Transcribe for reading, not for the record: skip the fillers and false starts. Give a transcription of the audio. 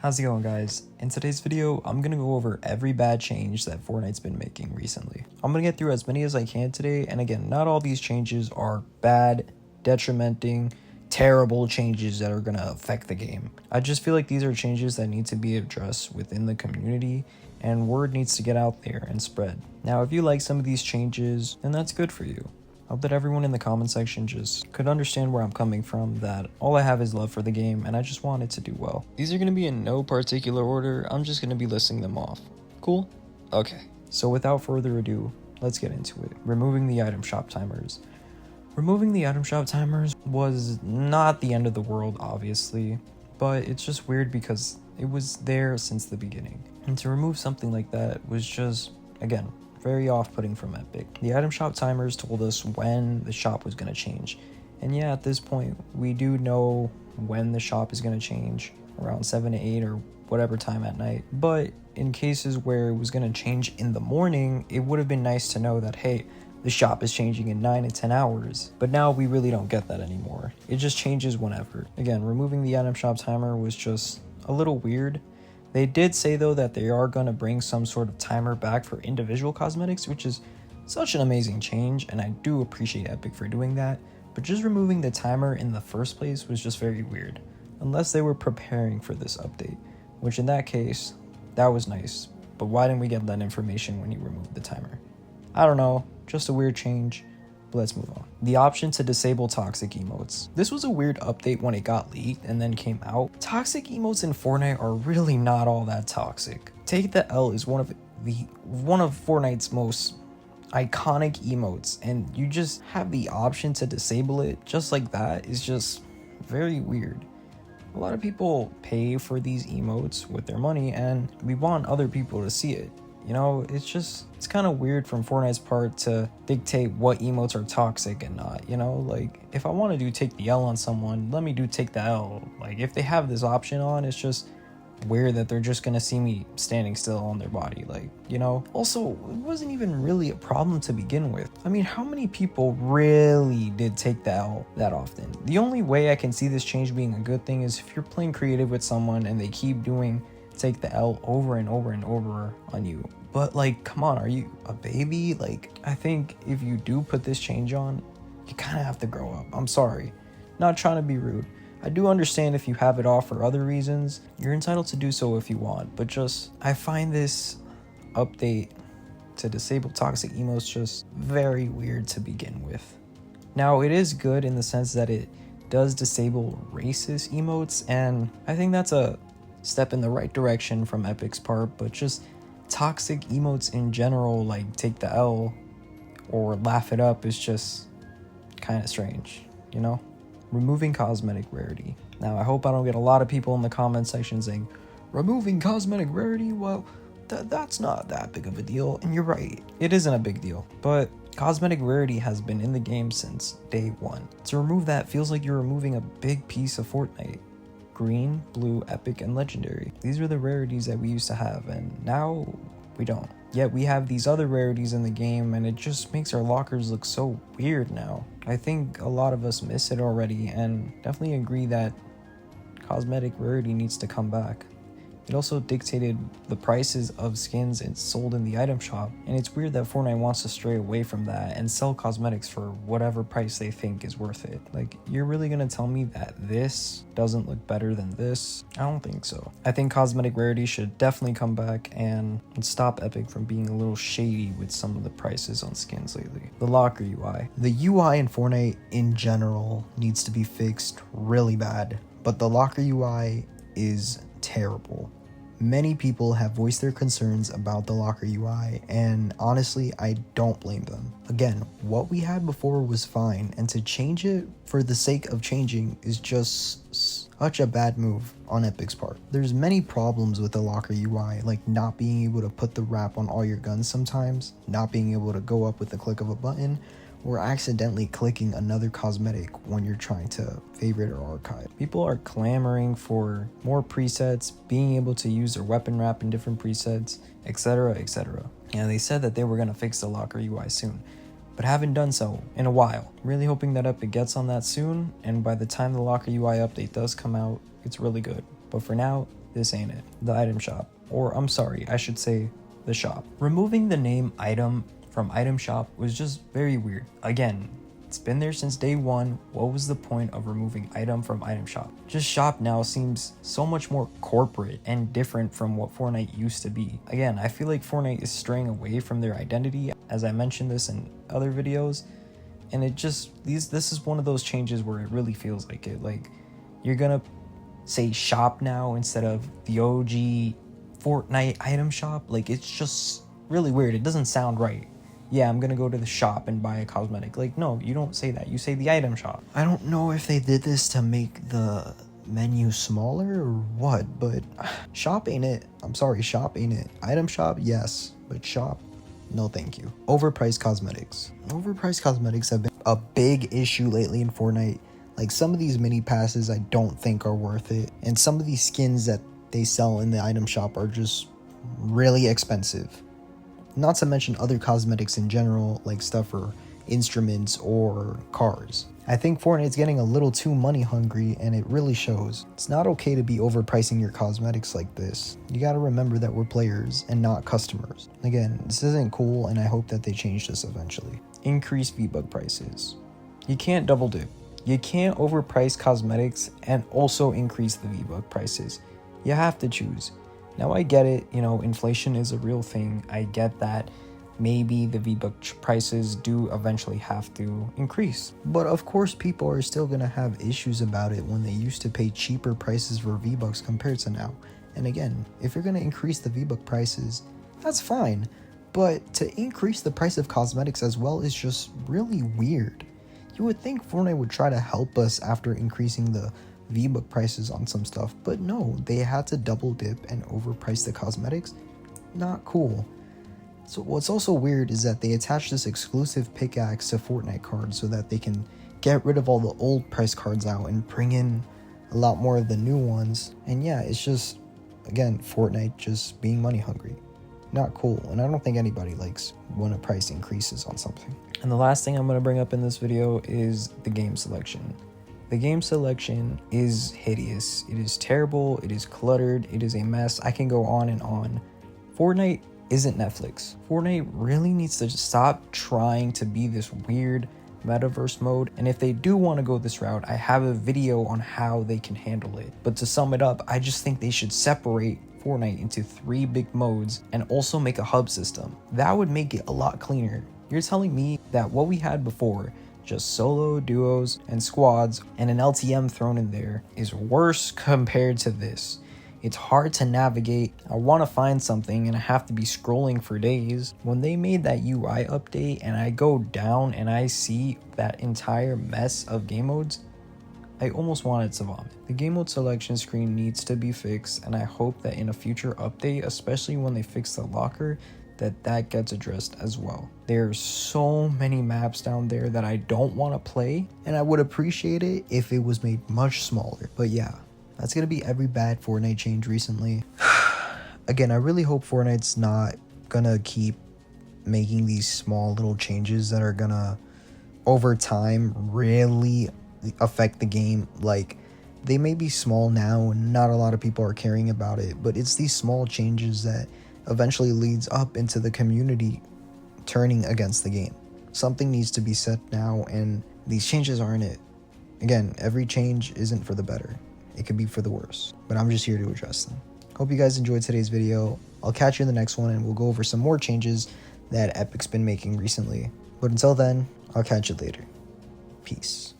How's it going, guys? In today's video, I'm gonna go over every bad change that Fortnite's been making recently. I'm gonna get through as many as I can today, and again, not all these changes are bad, detrimenting, terrible changes that are gonna affect the game. I just feel like these are changes that need to be addressed within the community, and word needs to get out there and spread. Now, if you like some of these changes, then that's good for you. I hope that everyone in the comment section just could understand where I'm coming from, that all I have is love for the game and I just want it to do well. These are going to be in no particular order, I'm just going to be listing them off. Cool? Okay. So without further ado, let's get into it. Removing the item shop timers. Removing the item shop timers was not the end of the world, obviously, but it's just weird because it was there since the beginning. And to remove something like that was just, again, very off-putting from Epic. The item shop timers told us when the shop was going to change. And yeah, at this point, we do know when the shop is going to change, around 7 to 8 or whatever time at night. But in cases where it was going to change in the morning, it would have been nice to know that, hey, the shop is changing in 9 to 10 hours. But now we really don't get that anymore. It just changes whenever. Again, removing the item shop timer was just a little weird. They did say, though, that they are going to bring some sort of timer back for individual cosmetics, which is such an amazing change, and I do appreciate Epic for doing that, but just removing the timer in the first place was just very weird, unless they were preparing for this update, which in that case, that was nice, but why didn't we get that information when you removed the timer? I don't know, just a weird change. But let's move on. The option to disable toxic emotes. This was a weird update when it got leaked and then came out. Toxic emotes in Fortnite are really not all that toxic. Take the L is one of Fortnite's most iconic emotes, and you just have the option to disable it just like that is just very weird. A lot of people pay for these emotes with their money, and we want other people to see it. You know, it's kind of weird from Fortnite's part to dictate what emotes are toxic and not, you know? Like, if I want to do take the L on someone, let me do take the L. Like, if they have this option on, it's just weird that they're just gonna see me standing still on their body, like, you know? Also, it wasn't even really a problem to begin with. I mean, how many people really did take the L that often? The only way I can see this change being a good thing is if you're playing creative with someone and they keep doing take the L over and over and over on you. But like, come on, are you a baby? Like, I think if you do put this change on, you kind of have to grow up. I'm sorry, not trying to be rude. I do understand if you have it off for other reasons, you're entitled to do so if you want, but just, I find this update to disable toxic emotes just very weird to begin with. Now, it is good in the sense that it does disable racist emotes, and I think that's a step in the right direction from Epic's part, but just toxic emotes in general, like take the L or laugh it up, is just kind of strange, you know? Removing cosmetic rarity. Now, I hope I don't get a lot of people in the comment section saying, removing cosmetic rarity? Well, that's not that big of a deal, and you're right, it isn't a big deal, but cosmetic rarity has been in the game since day one. To remove that feels like you're removing a big piece of Fortnite. Green, blue, epic, and legendary. These are the rarities that we used to have, and now we don't. Yet we have these other rarities in the game, and it just makes our lockers look so weird now. I think a lot of us miss it already, and definitely agree that cosmetic rarity needs to come back. It also dictated the prices of skins sold in the item shop, and it's weird that Fortnite wants to stray away from that and sell cosmetics for whatever price they think is worth it. Like, you're really gonna tell me that this doesn't look better than this? I don't think so. I think cosmetic rarity should definitely come back and stop Epic from being a little shady with some of the prices on skins lately. The locker UI. The UI in Fortnite in general needs to be fixed really bad, but the locker UI is terrible. Many people have voiced their concerns about the locker UI, and honestly, I don't blame them. Again, what we had before was fine, and to change it for the sake of changing is just such a bad move on Epic's part. There's many problems with the locker UI, like not being able to put the wrap on all your guns sometimes, not being able to go up with the click of a button, or accidentally clicking another cosmetic when you're trying to favorite or archive. People are clamoring for more presets, being able to use their weapon wrap in different presets, etc, etc. And they said that they were going to fix the locker UI soon, but haven't done so in a while. Really hoping that Epic gets on that soon, and by the time the locker UI update does come out, it's really good. But for now, this ain't it. The item shop. Or I'm sorry, I should say the shop. Removing the name item from item shop was just very weird. Again, it's been there since day one. What was the point of removing item from item shop? Just shop now seems so much more corporate and different from what Fortnite used to be. Again, I feel like Fortnite is straying away from their identity, as I mentioned this in other videos, and it just, this is one of those changes where it really feels like it. Like, you're gonna say shop now instead of the OG Fortnite item shop. Like, it's just really weird. It doesn't sound right. Yeah, I'm gonna go to the shop and buy a cosmetic. Like, no, you don't say that. You say the item shop. I don't know if they did this to make the menu smaller or what, but shop ain't it. I'm sorry, shop ain't it. Item shop, yes, but shop, no thank you. Overpriced cosmetics. Overpriced cosmetics have been a big issue lately in Fortnite. Like, some of these mini passes I don't think are worth it, and some of these skins that they sell in the item shop are just really expensive. Not to mention other cosmetics in general, like stuff for instruments or cars. I think Fortnite's getting a little too money hungry, and it really shows. It's not okay to be overpricing your cosmetics like this. You gotta remember that we're players and not customers. Again, this isn't cool, and I hope that they change this eventually. Increase V-Buck prices. You can't double dip. You can't overprice cosmetics and also increase the V-Buck prices. You have to choose. Now, I get it, you know, inflation is a real thing. I get that maybe the V-Buck prices do eventually have to increase. But of course, people are still gonna have issues about it when they used to pay cheaper prices for V-Bucks compared to now. And again, if you're gonna increase the V-Buck prices, that's fine. But to increase the price of cosmetics as well is just really weird. You would think Fortnite would try to help us after increasing the V-Buck prices on some stuff, but no, they had to double dip and overprice the cosmetics. Not cool. So what's also weird is that they attach this exclusive pickaxe to Fortnite cards so that they can get rid of all the old price cards out and bring in a lot more of the new ones. And yeah, it's just, again, Fortnite just being money hungry. Not cool, and I don't think anybody likes when a price increases on something. And the last thing I'm going to bring up in this video is the game selection. The game selection is hideous. It is terrible. It is cluttered. It is a mess. I can go on and on. Fortnite isn't Netflix. Fortnite really needs to stop trying to be this weird metaverse mode. And if they do want to go this route, I have a video on how they can handle it. But to sum it up, I just think they should separate Fortnite into 3 big modes and also make a hub system. That would make it a lot cleaner. You're telling me that what we had before, just solo, duos, and squads, and an LTM thrown in there, is worse compared to this. It's hard to navigate. I want to find something and I have to be scrolling for days. When they made that UI update and I go down and I see that entire mess of game modes, I almost wanted to vomit. The game mode selection screen needs to be fixed, and I hope that in a future update, especially when they fix the locker, that gets addressed as well. There's so many maps down there that I don't want to play, and I would appreciate it if it was made much smaller. But yeah, that's gonna be every bad Fortnite change recently. Again, I really hope Fortnite's not gonna keep making these small little changes that are gonna, over time, really affect the game. Like, they may be small now and not a lot of people are caring about it, but it's these small changes that eventually leads up into the community turning against the game. Something needs to be set now, and these changes aren't it. Again, every change isn't for the better. It could be for the worse, but I'm just here to address them. Hope you guys enjoyed today's video. I'll catch you in the next one, and we'll go over some more changes that Epic's been making recently. But until then, I'll catch you later. Peace.